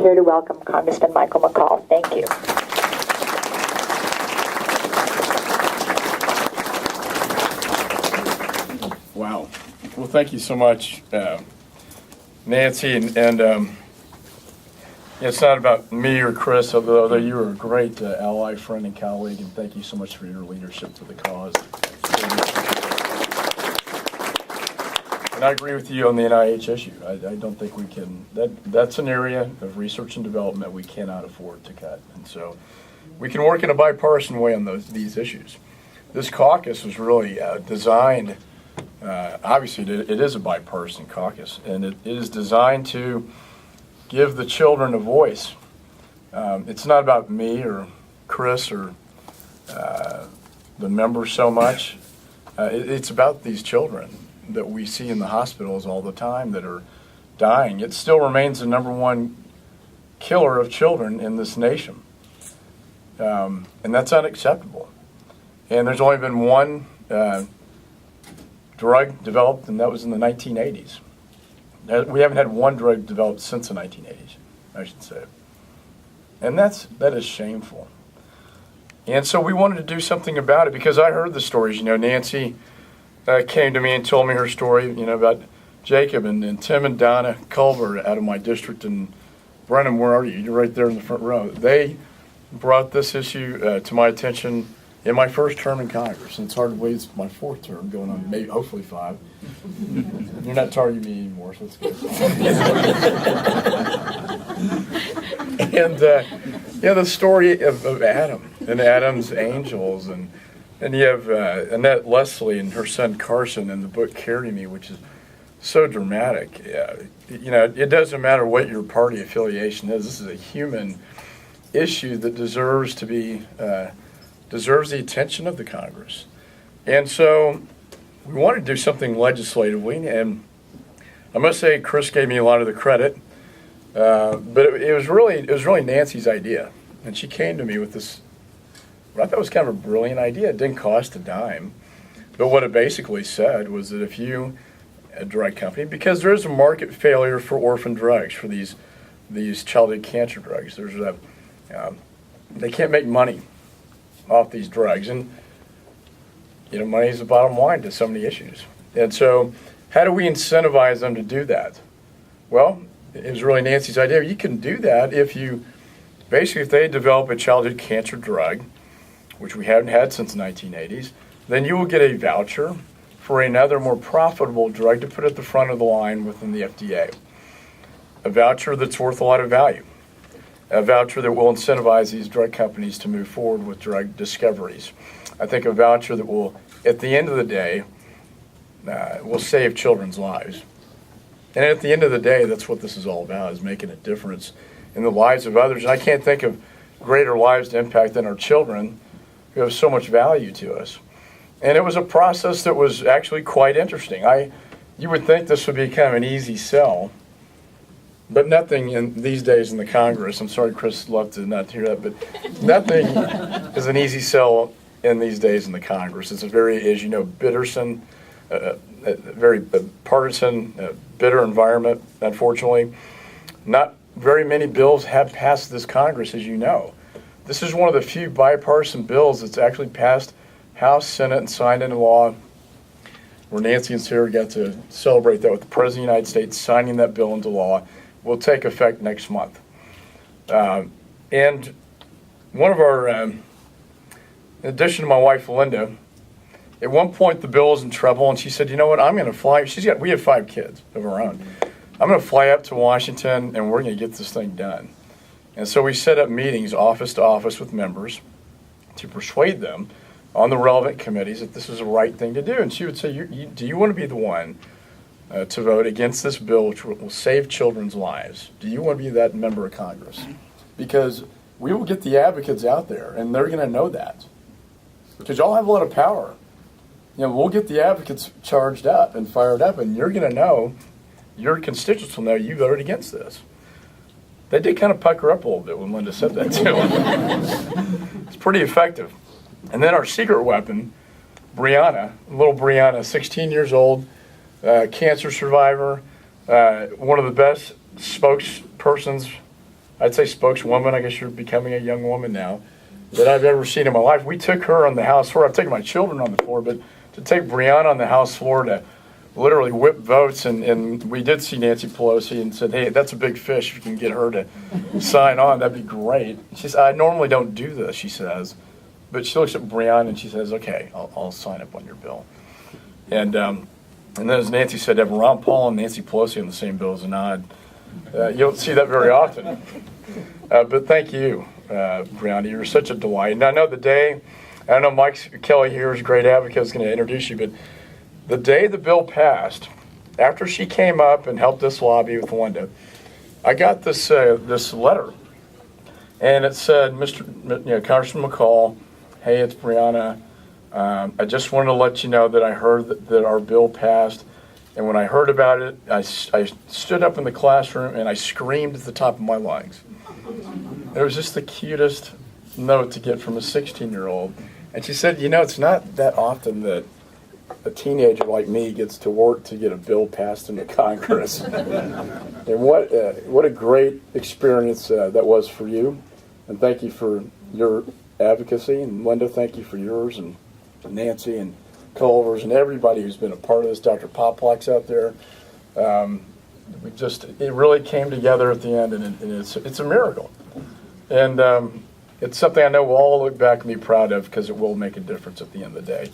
here to welcome Congressman Michael McCaul. Thank you. Wow. Well, thank you so much, Nancy. And it's not about me or Chris, although you are a great ally, friend, and colleague, and thank you so much for your leadership for the cause. And I agree with you on the NIH issue. I don't think we can, that's an area of research and development we cannot afford to cut. And so we can work in a bipartisan way on these issues. This caucus was really designed, obviously it is a bipartisan caucus, and it is designed to give the children a voice. It's not about me or Chris or the members so much. It's about these children that we see in the hospitals all the time that are dying. It still remains the #1 killer of children in this nation. And that's unacceptable. And there's only been one drug developed, and that was in the 1980s. We haven't had one drug developed since the 1980s, I should say. And that is shameful. And so we wanted to do something about it because I heard the stories. Nancy came to me and told me her story, about Jacob and Tim and Donna Culver out of my district. And Brennan, where are you? You're right there in the front row. They brought this issue to my attention in my first term in Congress. And it's hard to believe it's my 4th term, going on maybe, hopefully 5. You're not targeting me anymore, so that's good. And the story of Adam and Adam's angels, and you have Annette Leslie and her son Carson in the book Carry Me, which is so dramatic. It doesn't matter what your party affiliation is. This is a human issue that deserves the attention of the Congress. And so we wanted to do something legislatively, and I must say Chris gave me a lot of the credit, but it was really Nancy's idea. And she came to me with this, what I thought was kind of a brilliant idea. It didn't cost a dime, but what it basically said was that if you, a drug company, because there is a market failure for orphan drugs, for these childhood cancer drugs, they can't make money off these drugs, and money is the bottom line to so many issues. And so how do we incentivize them to do that? Well, it was really Nancy's idea. You can do that if they develop a childhood cancer drug, which we haven't had since the 1980s, then you will get a voucher for another more profitable drug to put at the front of the line within the FDA. A voucher that's worth a lot of value. A voucher that will incentivize these drug companies to move forward with drug discoveries. I think a voucher that will, at the end of the day, will save children's lives. And at the end of the day, that's what this is all about, is making a difference in the lives of others. And I can't think of greater lives to impact than our children, who have so much value to us. And it was a process that was actually quite interesting. You would think this would be kind of an easy sell, but nothing in these days in the Congress, I'm sorry Chris loved to not hear that, but nothing is an easy sell in these days in the Congress. It's a very, as you know, a very partisan, bitter environment, unfortunately. Not very many bills have passed this Congress, as you know. This is one of the few bipartisan bills that's actually passed House, Senate, and signed into law, where Nancy and Sarah got to celebrate that with the President of the United States signing that bill into law. Will take effect next month. And one of our, in addition to my wife Linda, at one point the bill was in trouble, and she said, "You know what? I'm going to fly." We have 5 kids of our own. "I'm going to fly up to Washington, and we're going to get this thing done." And so we set up meetings, office to office, with members to persuade them on the relevant committees that this is the right thing to do. And she would say, "Do you want to be the one to vote against this bill, which will save children's lives? Do you want to be that member of Congress?" Because we will get the advocates out there, and they're going to know that. Because y'all have a lot of power. We'll get the advocates charged up and fired up, and you're going to know, your constituents will know you voted against this. They did kind of pucker up a little bit when Linda said that to them. It's pretty effective. And then our secret weapon, Brianna, little Brianna, 16 years old, cancer survivor, one of the best spokespersons I'd say spokeswoman, I guess you're becoming a young woman now, that I've ever seen in my life. We took her on the House floor. I've taken my children on the floor, but to take Brianna on the House floor to literally whip votes, and we did see Nancy Pelosi and said, hey, that's a big fish. If you can get her to sign on, that'd be great. She says, I normally don't do this, she says. But she looks at Brianna and she says, okay, I'll sign up on your bill. And then as Nancy said, to have Ron Paul and Nancy Pelosi on the same bill is a nod. You don't see that very often. But thank you, Brianna. You're such a delight. And I know the day, I know Mike Kelly here is a great advocate, is going to introduce you, but the day the bill passed, after she came up and helped us lobby with Linda, I got this letter, and it said, Congressman McCall, hey, it's Brianna. I just wanted to let you know that I heard that our bill passed, and when I heard about it, I stood up in the classroom and I screamed at the top of my lungs. It was just the cutest note to get from a 16-year-old. And she said, it's not that often that a teenager like me gets to work to get a bill passed into Congress. And what a great experience that was for you. And thank you for your advocacy. And Linda, thank you for yours. And Nancy and Culver's and everybody who's been a part of this. Dr. Poplack's out there. It really came together at the end, and it's a miracle. And it's something I know we'll all look back and be proud of because it will make a difference at the end of the day.